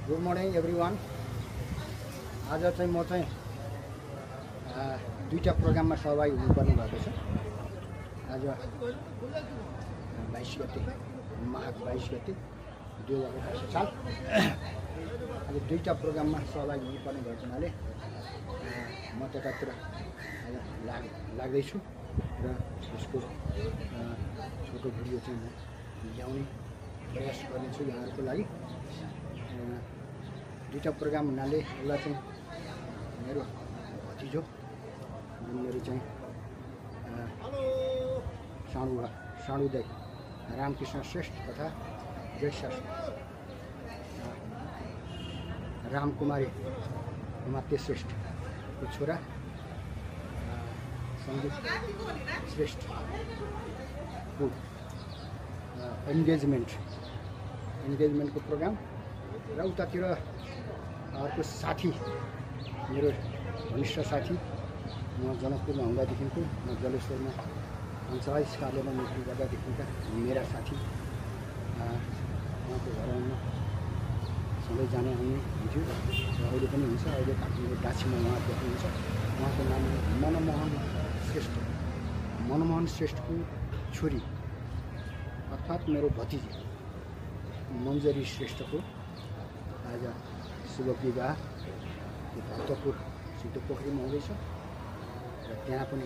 Good morning everyone. आज चाहिँ म चाहिँ दुईटा प्रोग्राममा सहभागी हुनुपर्ने भएको छ। आज 22 गते माघ 22 गते 2028 साल। आज दुईटा प्रोग्राममा सहभागी हुनुपर्ने भएको हुनाले म त्यतातिर लाग्दैछु र यसको छोटो भिडियो चाहिँ म ल्याउने प्रयास गर्नेछु यहाँहरूको लागि। दुईटा प्रोग्राम हुनाले एउटा चाहिँ मेरो भतिजो मेरो चाहिँ साणु दाइ रामकृष्ण श्रेष्ठ तथा जयसा रामकुमारी उमाते श्रेष्ठको छोरा सङ्गीत श्रेष्ठको इन्गेजमेन्टको प्रोग्राम र उतातिर अर्को साथी मेरो घनिष्ठ साथी म जनकपुरमा हुँदादेखिको म जलेश्वरमा पञ्चायत कार्यालयमा नोकरी गर्दादेखिका मेरा साथी उहाँको घर आउनु सधैँ जाने आउने हुन्थ्यो र अहिले पनि हुन्छ। अहिले काठमाडौँ डाँसीमा उहाँ देख्नुहुन्छ। उहाँको नाम मनमोहन श्रेष्ठको छोरी अर्थात् मेरो भतिजी मन्जरी श्रेष्ठको आज शुभ विवाह भक्तपुर सिद्धपोखरीमा हुँदैछ र त्यहाँ पनि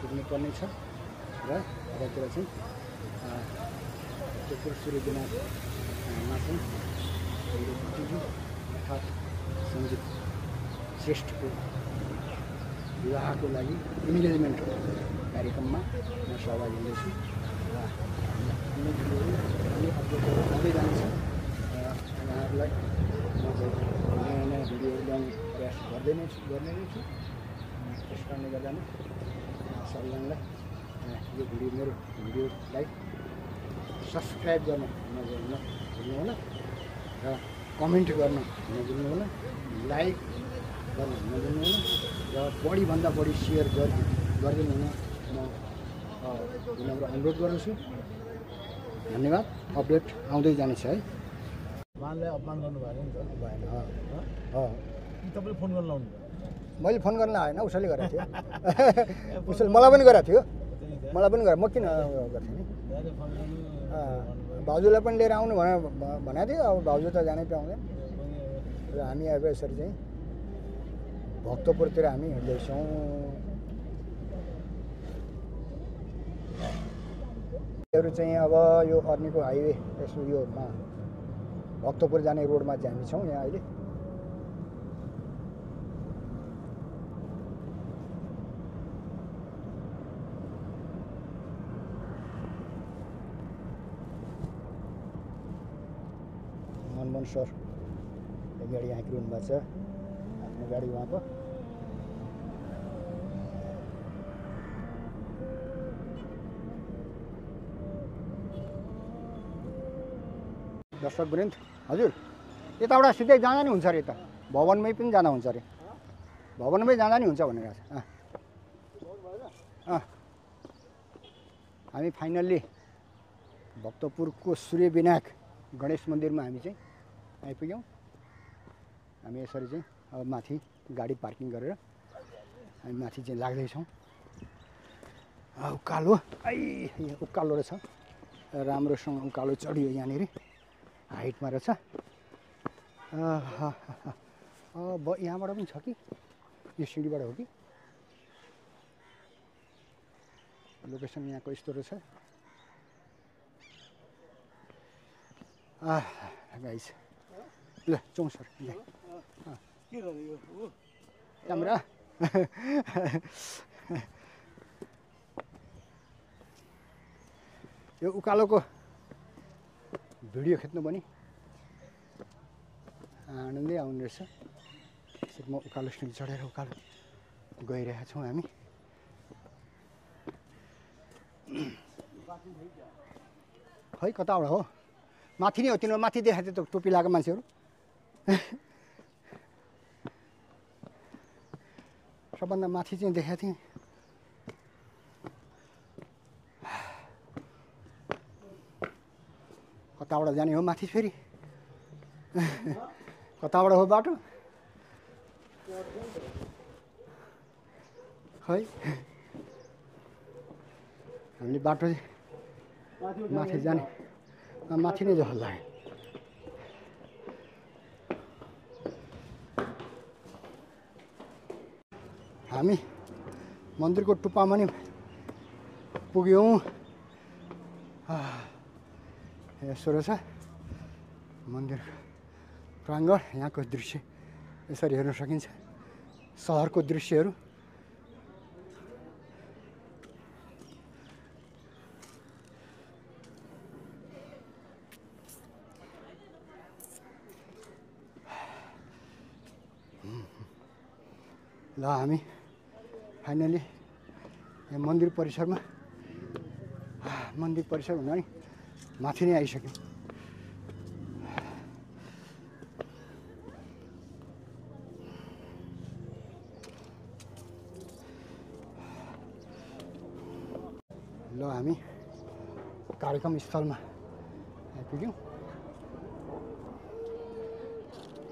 पुग्नु पर्ने छ र यतातिर चाहिँ भक्तपुर सूर्यविनाथमा चाहिँ मेरो भतिजी अर्थात् सञ्जीव श्रेष्ठको विवाहको लागि इन्गेजमेन्ट कार्यक्रममा म सहभागी हुँदैछु र अन्य भिडियोहरू आउँदै जानेछ। यहाँहरूलाई म नयाँ नयाँ भिडियोहरू ल्याउने प्रयास गर्ने नै छु। त्यस कारणले गर्दा नै सबैजनालाई यो मेरो भिडियोलाई सब्सक्राइब गर्न नभुल्नु होला र कमेन्ट गर्न नभुल्नु होला, लाइक गर्न नभुल्नु होला र बढीभन्दा बढी सेयर गरिदिनु हुन म विनम्र अनुरोध गर्दछु। धन्यवाद। अपडेट आउँदै जानेछ है। उहाँलाई अपमान गर्नुभयो नि त भएन। तपाईँले फोन गर्न लाउनु मैले फोन गर्न आएन, उसैले गरेको थियो। उसले मलाई पनि गरेको थियो। म किन गर्थेँ नि। भाउजूलाई पनि लिएर आउनु भनेको थियो। अब भाउजू त जानै पाउँदैन र हामी अब यसरी चाहिँ भक्तपुरतिर हामी हिँड्दैछौँ। चाहिँ अब यो अर्नीको हाइवे यसो योमा भक्तपुर जाने रोडमा चाहिँ हामी छौँ यहाँ अहिले। मनमोहन सर गाडी आइरहनु भएको छ। आफ्नो गाडी उहाँको। दर्शक वृन्द, हजुर यताबाट सिधै जाँदा नि हुन्छ अरे। यता भवनमै पनि जाँदा हुन्छ अरे। भवनमै जाँदा नि हुन्छ भनेर हामी फाइनल्ली भक्तपुरको सूर्यविनायक गणेश मन्दिरमा हामी चाहिँ आइपुग्यौँ। हामी यसरी चाहिँ अब माथि गाडी पार्किङ गरेर हामी माथि चाहिँ लाग्दैछौँ। उकालो उकालो रहेछ, राम्रोसँग उकालो चढियो। यहाँनिर हाइटमा रहेछ। यहाँबाट पनि छ कि यो सिँढीबाट हो कि? लोकेसन यहाँको यस्तो रहेछ। गाइस ल चौँ सर क्यामेरा यो उकालोको भिडियो खिच्नु पनि आनन्दै आउने रहेछ। म उकालो सिँढी चढेर उकालो गइरहेका छौँ हामी। खै कताबाट हो? माथि नै हो। तिनीहरू माथि देखाएको थियो त टोपी लगाएको मान्छेहरू। सबभन्दा माथि चाहिँ देखाएको थिएँ। कताबाट जाने हो माथि फेरि? कताबाट हो बाटो खै हामीले बाटो माथि जाने माथि नै जस्तो लाग्यो हामी मन्दिरको टुप्पामा नि पुग्यौँ यसो रहेछ मन्दिर प्राङ्गण यहाँको दृश्य यसरी हेर्न सकिन्छ सहरको दृश्यहरू ल हामी फाइनली यहाँ मन्दिर परिसरमा भन्दा नि माथि नै आइसक्यौँ ल हामी कार्यक्रम स्थलमा आइपुग्यौँ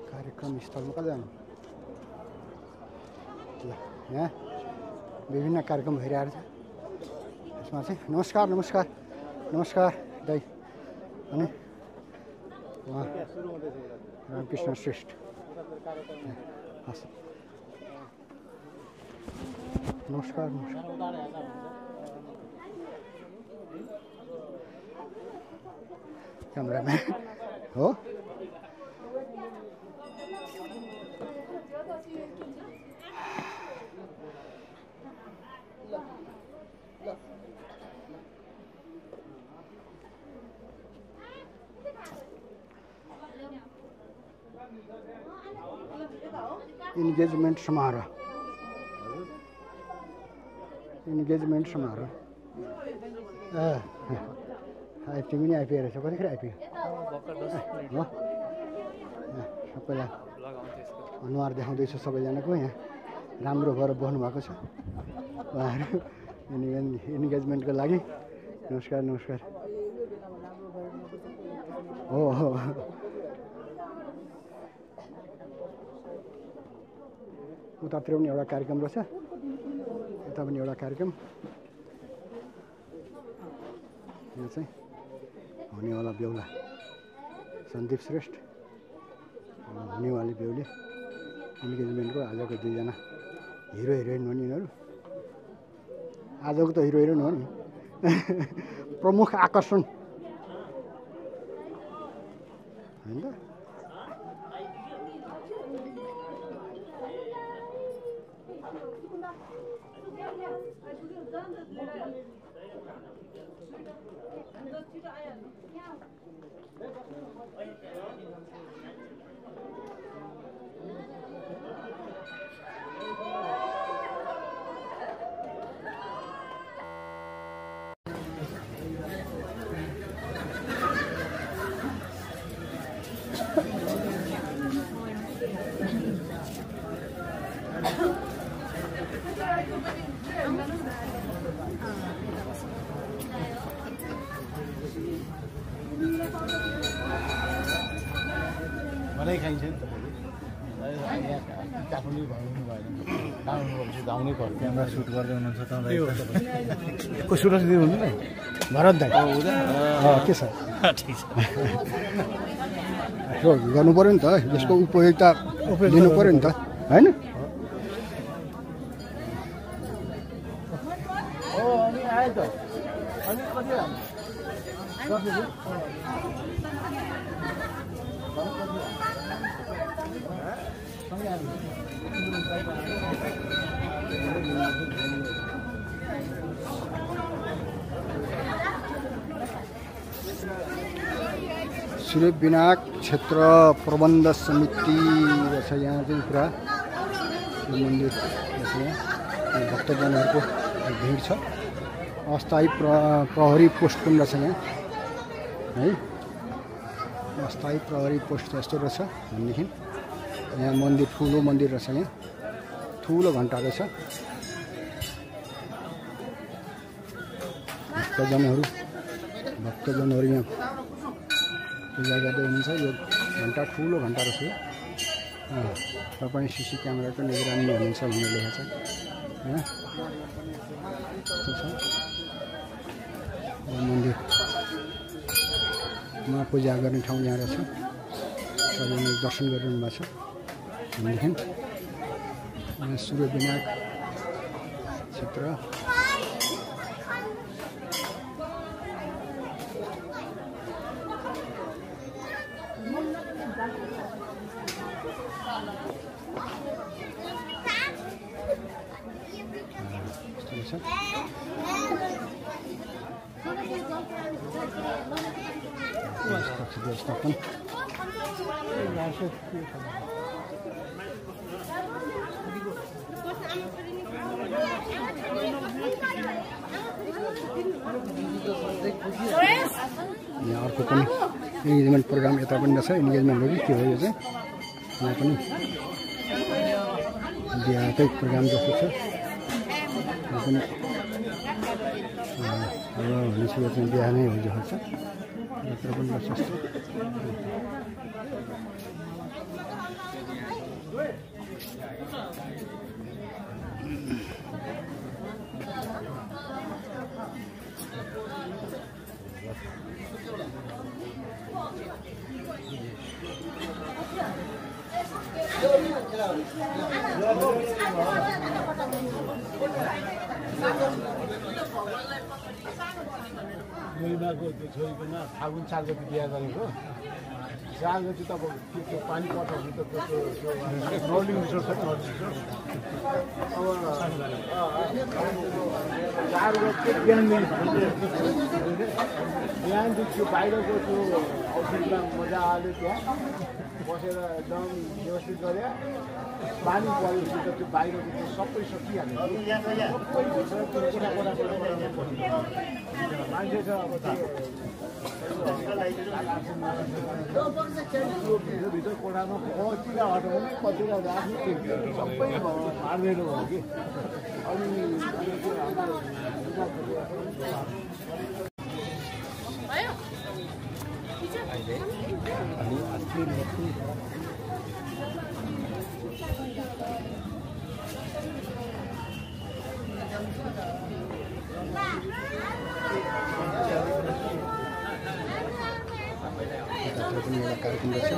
कार्यक्रम स्थलमा कता जानु ल यहाँ विभिन्न कार्यक्रम भइरहेको छ यसमा चाहिँ नमस्कार नमस्कार नमस्कार दाइ अनि उहाँ रामकृष्ण श्रेष्ठ हस् नमस्कार क्यामेराम्यान हो इन्गेजमेन्ट समारोह आइपुग्यो नि आइपुगेर छ कतिखेर आइपुग्यो हो सबैलाई अनुहार देखाउँदैछ सबैजनाको यहाँ राम्रो भएर बस्नु भएको छ उहाँहरू इन्गेजमेन्टको लागि नमस्कार नमस्कार हो हो उतातिर पनि एउटा कार्यक्रम रहेछ यता पनि एउटा कार्यक्रम यो चाहिँ हुनेवाला बेहुला सन्दीप श्रेष्ठ हुनेवाली बेहुली इन्गेजमेन्टको आजको दुईजना हिरो हिरोइन हो नि यिनीहरू आजको त हिरो हिरोइन हो नि प्रमुख आकर्षण होइन त मलाई खाइन्छ नि त काठमाडौँ भन्नु भएन कहाँ आउनै पर्यो क्यामेरा सुट गर्दै हुनुहुन्छ तपाईँ को सुरक्षित दिनुहुन्छ नि भरत दाइ के छ ठिक छ गर्नु पऱ्यो नि त यसको उपयोगिता दिनु पऱ्यो नि त होइन अनि आयो त अनि कति सूर्य विनायक क्षेत्र प्रबन्ध समिति रहेछ यहाँ चाहिँ पुरा मन्दिर रहेछ यहाँ भक्तजनहरूको भिड छ अस्थायी प्रहरी पोस्ट पनि रहेछ यहाँ है अस्थायी प्रहरी पोस्ट जस्तो रहेछ भनेदेखि यहाँ मन्दिर ठुलो मन्दिर रहेछ यहाँ ठुलो घन्टा रहेछ भक्तजनहरू यहाँ पूजा गर्दै हुनुहुन्छ यो घन्टा ठुलो घन्टा रहेछ तपाईँ सिसी क्यामेराको निगरानी हुनुहुन्छ भन्ने लेखेको छ होइन मन्दिरमा पूजा गर्ने ठाउँ यहाँ रहेछ सबैले दर्शन गरिरहनु भएको छ भनेदेखि यहाँ सूर्य विनायक क्षेत्र व्यवस्थापन यहाँ अर्को पनि इन्गेजमेन्ट प्रोग्राम यता पनि रहेछ इन्गेजमेन्ट हो कि के हो यो चाहिँ यहाँ पनि बिहाकै प्रोग्राम जस्तो छ यहाँ पनि भनेपछि यो चाहिँ बिहा नै हो जस्तो छ यत्र पनि बस्छ जस्तो महिनाको त्यो छोरीकोमा फागुन 4 गति बिहा गरेको 4 गति त त्यो पानी पठाउनु त त्यो रोलिङ रिसोर्स छ अब 4 गति बिहान त्यो बाहिरको त्यो औषधमा मजा आयो त्यहाँ बसेर एकदम व्यवस्थित गरे पानी परेपछि त त्यो बाहिरको त्यो सबै सकिहाल्यो मान्छे छ अब भित्र कोठामा कतिवटा हटाउने कतिवटा राख्ने सबै मार्दैन हो कि अनि कार्यक्रम रहेछ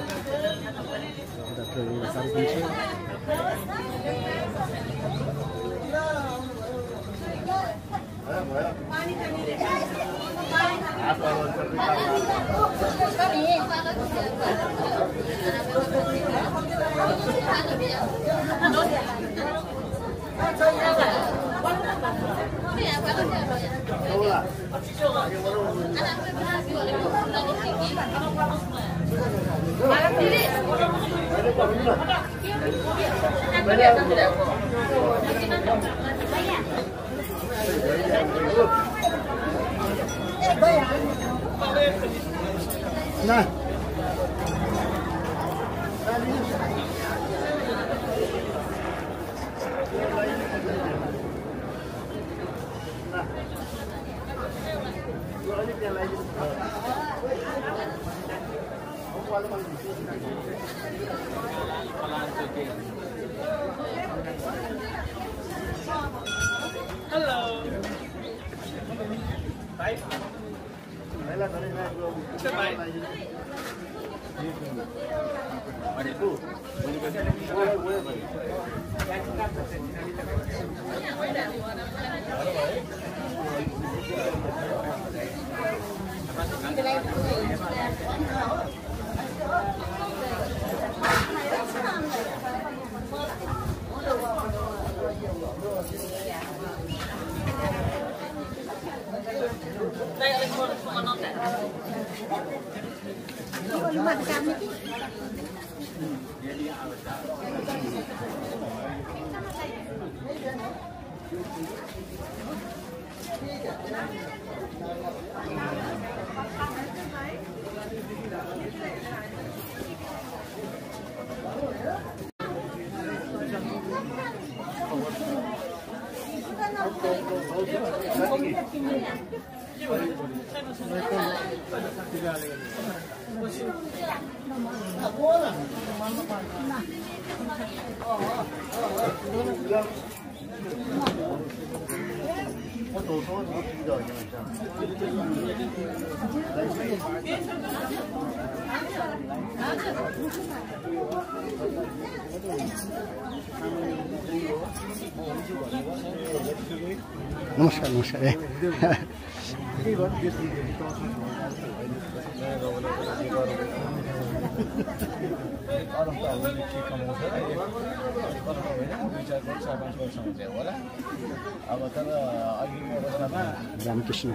Nah. Hello. Bye. नमस्कार नमस्कार रामकृष्ण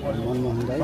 मनमोहन दाई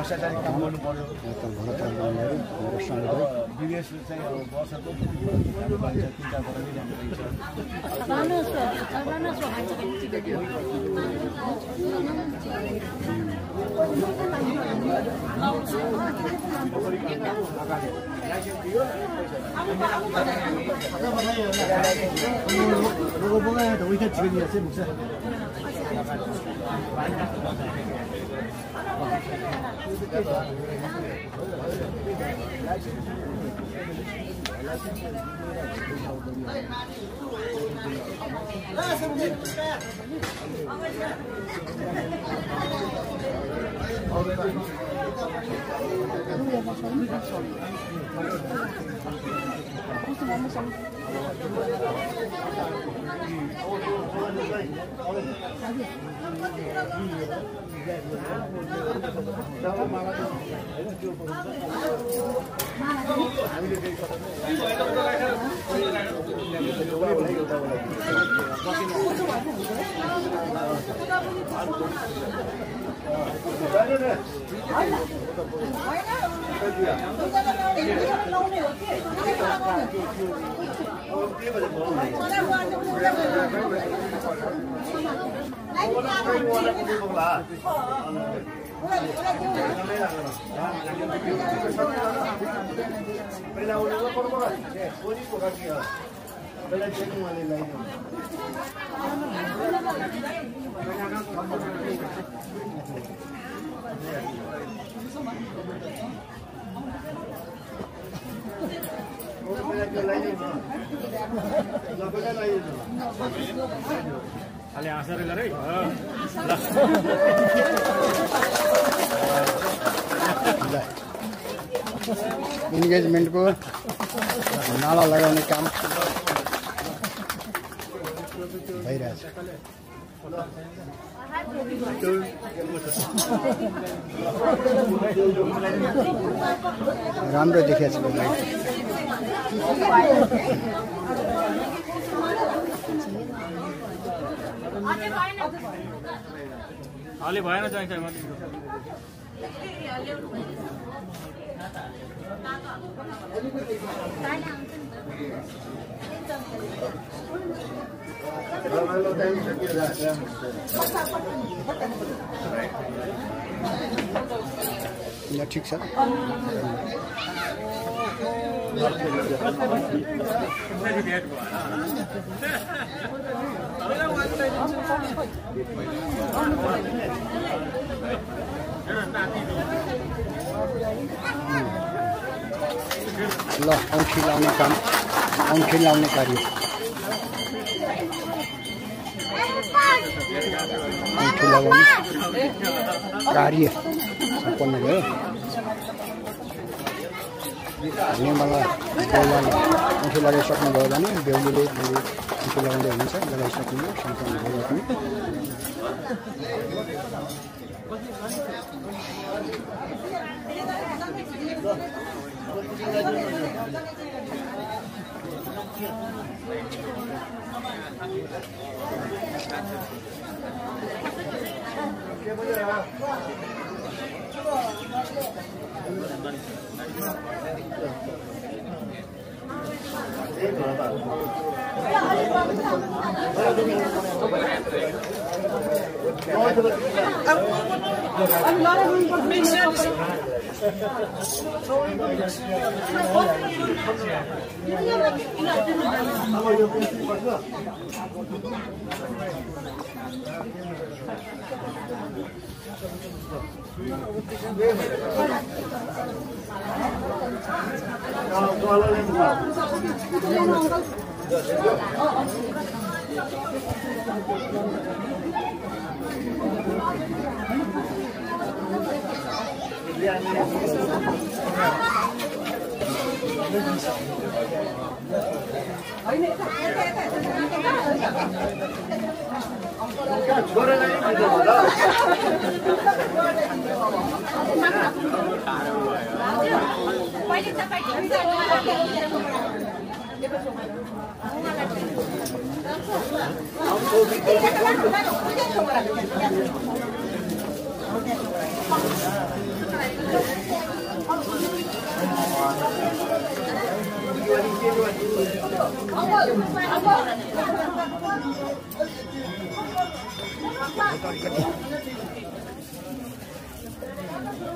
इन्गेजमेन्ट को नाला लगाउने काम भइरहेछ। राम्रो देखिएको छ अलि भएन चाहिन्छ ठिक छ। ल औँठी लाउने काम, औँठी लाउने कार्य, औँठी लगाउने कार्य सम्पन्न भयो। नेमाला बेहुलाले औँठी लगाइसक्नुभयो भने बेहुलीले औँठी लगाउँदै हुनुहुन्छ, लगाइसक्नु सम्पन्न भयो पनि।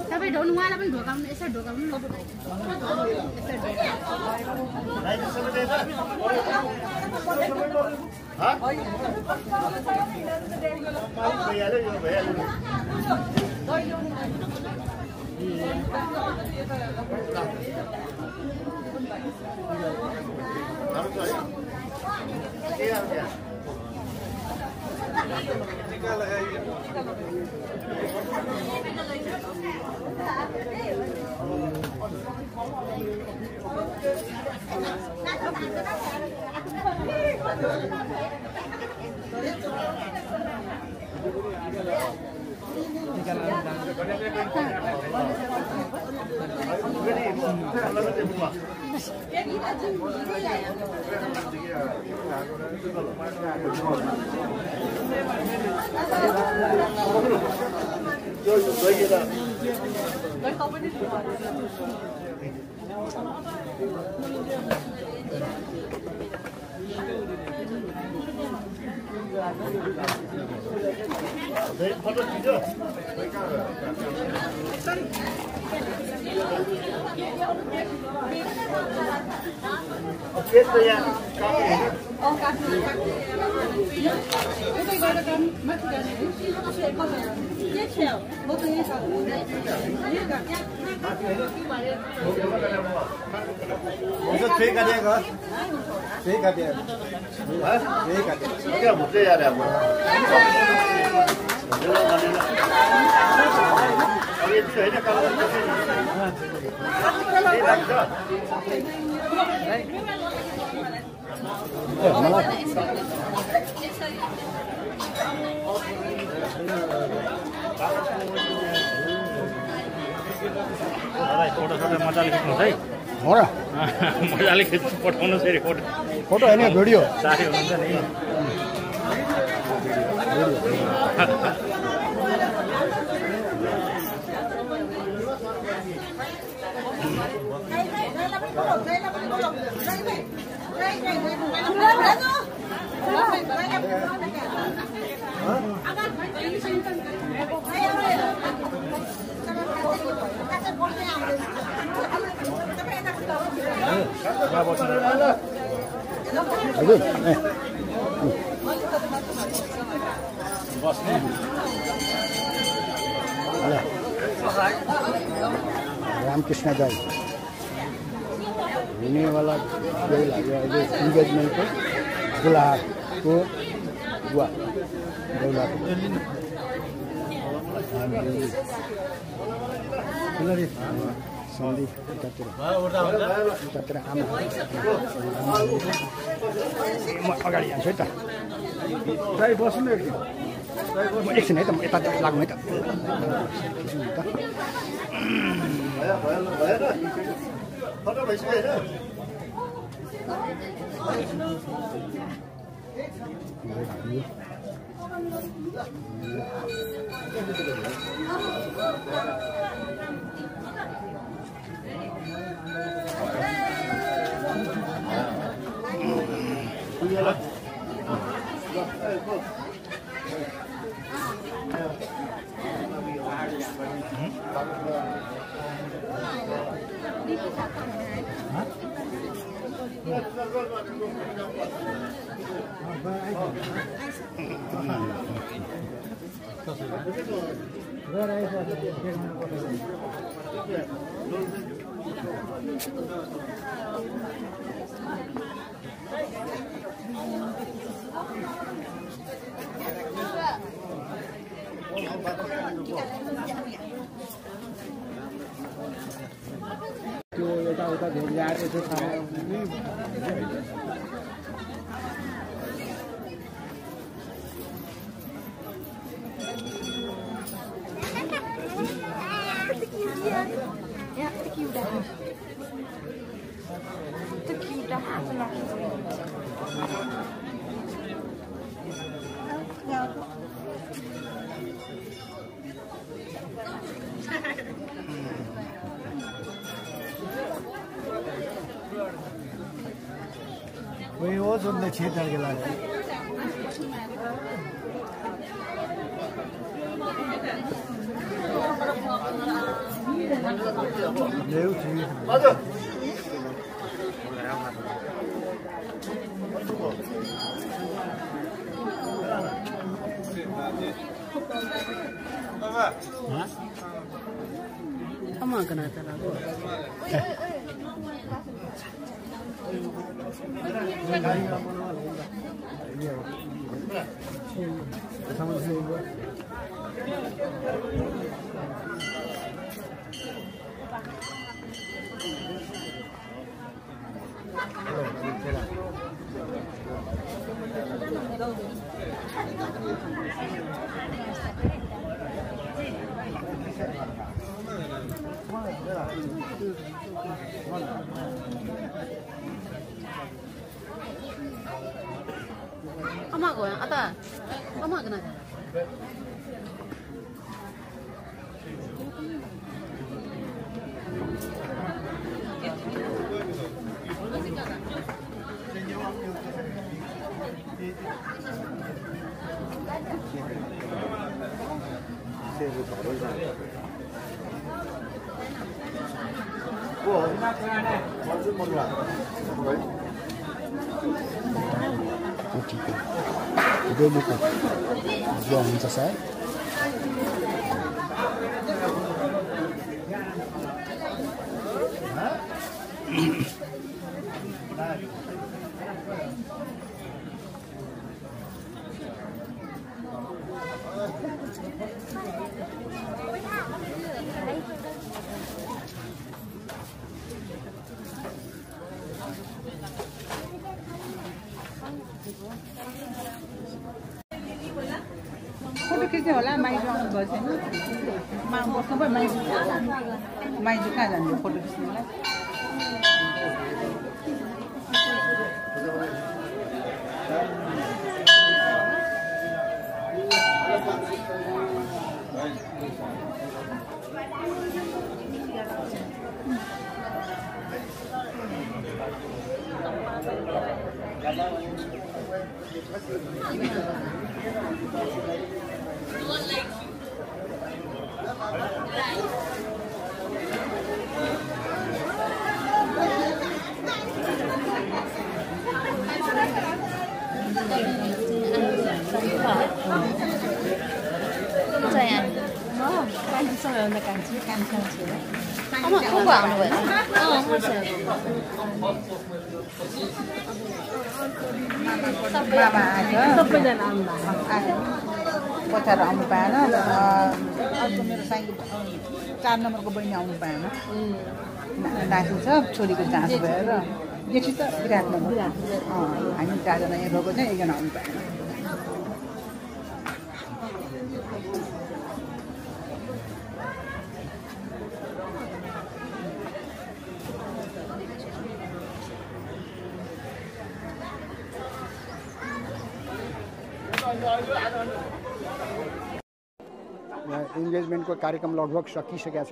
तपाईं ढोल्नु उहाँलाई पनि ढोकाउनु यसरी ढोकाउनु न मजाले खिच्नुहोस् है हो र मजाले खिच्नु पठाउनुहोस् फेरि फोटो फोटो होइन भिडियो साथी हुनुहुन्छ नि हजुर रामकृष्ण जय हुनेवाला यही लाग्यो अहिले इन्गेजमेन्टको दुलाको बुवा दौलाको सन्धि उतातिर आमा म अगाडि जान्छु है त बस्नु म एकछिन है त म यता लाग्नु है त फोटो भइसक्यो होइन त्यो यताउता भेटिआएर यसो खाना Ja, te cute. Te cute, वही वो सुनने छह चढ़ के लाए लेउ छी Ama kena cara tu. Ama ko yan, ata. Ama ka na. बेलुका जो हुन्छ सायद फोटो खिच्ने होला माइजू आउनु भयो छैन बस्नु भयो माइजू कहाँ जाने फोटो खिच्नेलाई मामा आयो सबैजना आयो बच्चाहरू आउनु पाएन अर्को मेरो साइकल 4 नम्बरको बहिनी आउनु पाएन नाति छ छोरीको जाँच भएर जेठी त विराटमा भयो हामी 4 जना यहाँ गएको चाहिँ एकजना आउनु पाएन इन्गेजमेन्टको कार्यक्रम लगभग सकिसकेको छ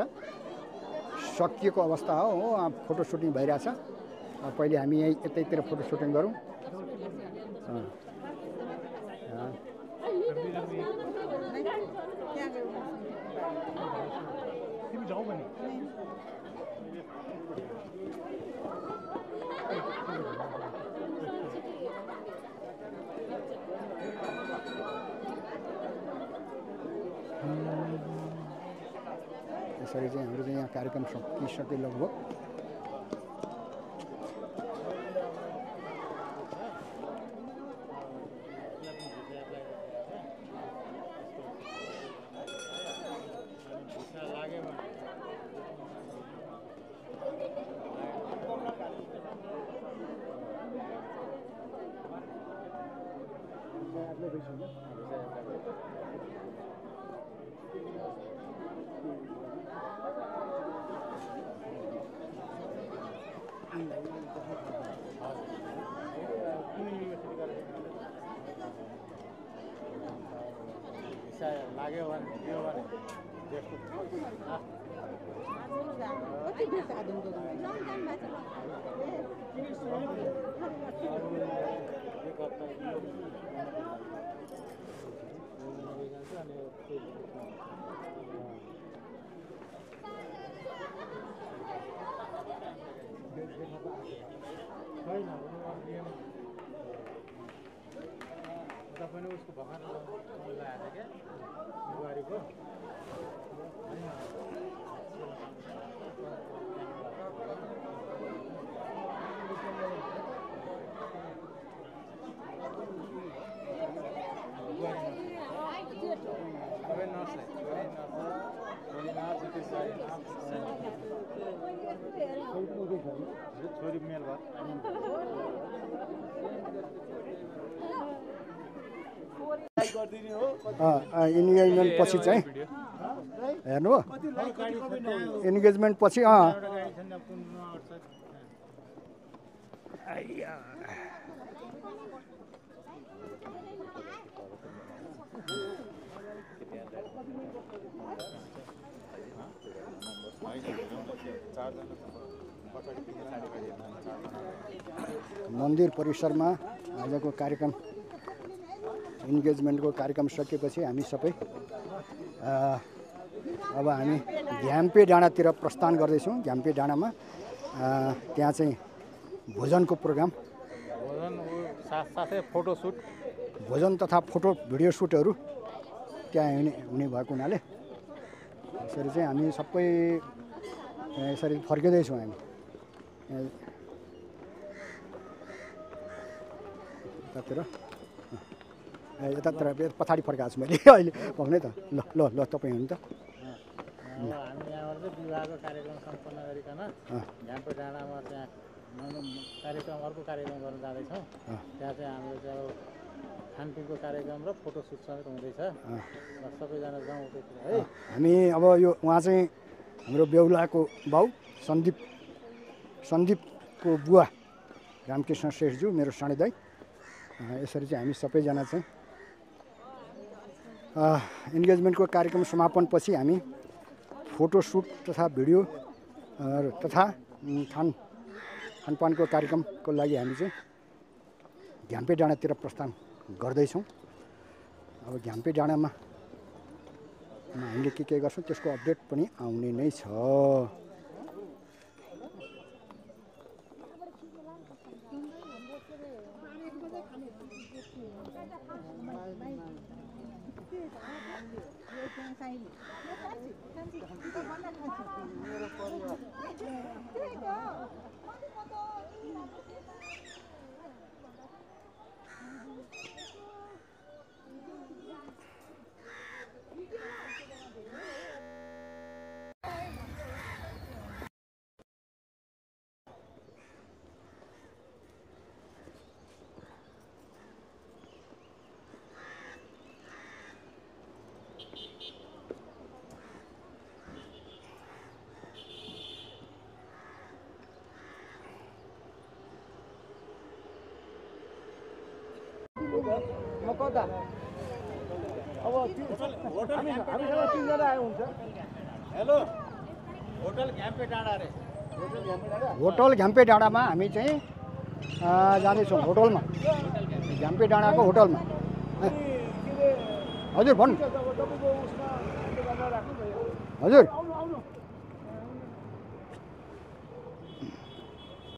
सकिएको अवस्था हो फोटो सुटिङ भइरहेछ पहिले हामी यही यतैतिर फोटो सुटिङ गरौँ यसरी चाहिँ हाम्रो चाहिँ यहाँ कार्यक्रम सकिसके लगभग। लाग्यो भने दियो भने पनि उसको भगवान लगाएर क्या बुहारीको छोरी मेल भयो इन्गेजमेन्ट पछि चाहिँ हेर्नु हो इन्गेजमेन्ट पछि मन्दिर परिसरमा आजको कार्यक्रम इन्गेजमेन्टको कार्यक्रम सकेपछि हामी सबै अब हामी घ्याम्पे डाँडातिर प्रस्थान गर्दैछौँ। घ्याम्पे डाँडामा त्यहाँ चाहिँ भोजनको प्रोग्राम, साथै फोटोसुट, भोजन तथा फोटो भिडियो सुटहरू त्यहाँ हुने भएको हुनाले यसरी चाहिँ हामी सबै यसरी फर्किँदैछौँ। हामी यतातिर पछाडि फर्काएको छु मैले अहिले भन्नै त ल ल ल तपाईँ हुनु त। हामी यहाँबाट चाहिँ विवाहको कार्यक्रम सम्पन्न गरिकन घ्याम्पे डाँडामा त्यहाँ कार्यक्रम अर्को कार्यक्रम गर्न जाँदैछौँ। त्यहाँ चाहिँ हाम्रो चाहिँ अब खानपिनको कार्यक्रम र फोटोसुट समेत हुँदैछ। सबैजना जाउँ त्यतिर है। हामी अब यो उहाँ चाहिँ हाम्रो बेहुलाको बाउ सन्दीपको बुवा रामकृष्ण श्रेष्ठज्यू मेरो सानो दाइ। यसरी चाहिँ हामी सबैजना चाहिँ इन्गेजमेन्टको कार्यक्रम समापनपछि हामी फोटोसुट तथा भिडियो तथा खानपानको कार्यक्रमको लागि हामी चाहिँ घ्याम्पे डाँडातिर प्रस्थान गर्दैछौँ। अब घ्याम्पे डाँडामा हामीले के गर्छौँ त्यसको अपडेट पनि आउने नै छ। होटल घ्याम्पे डाँडामा हामी चाहिँ जाँदैछौँ। होटलमा घ्याम्पे डाँडाको होटलमा। हजुर भन्नु हजुर।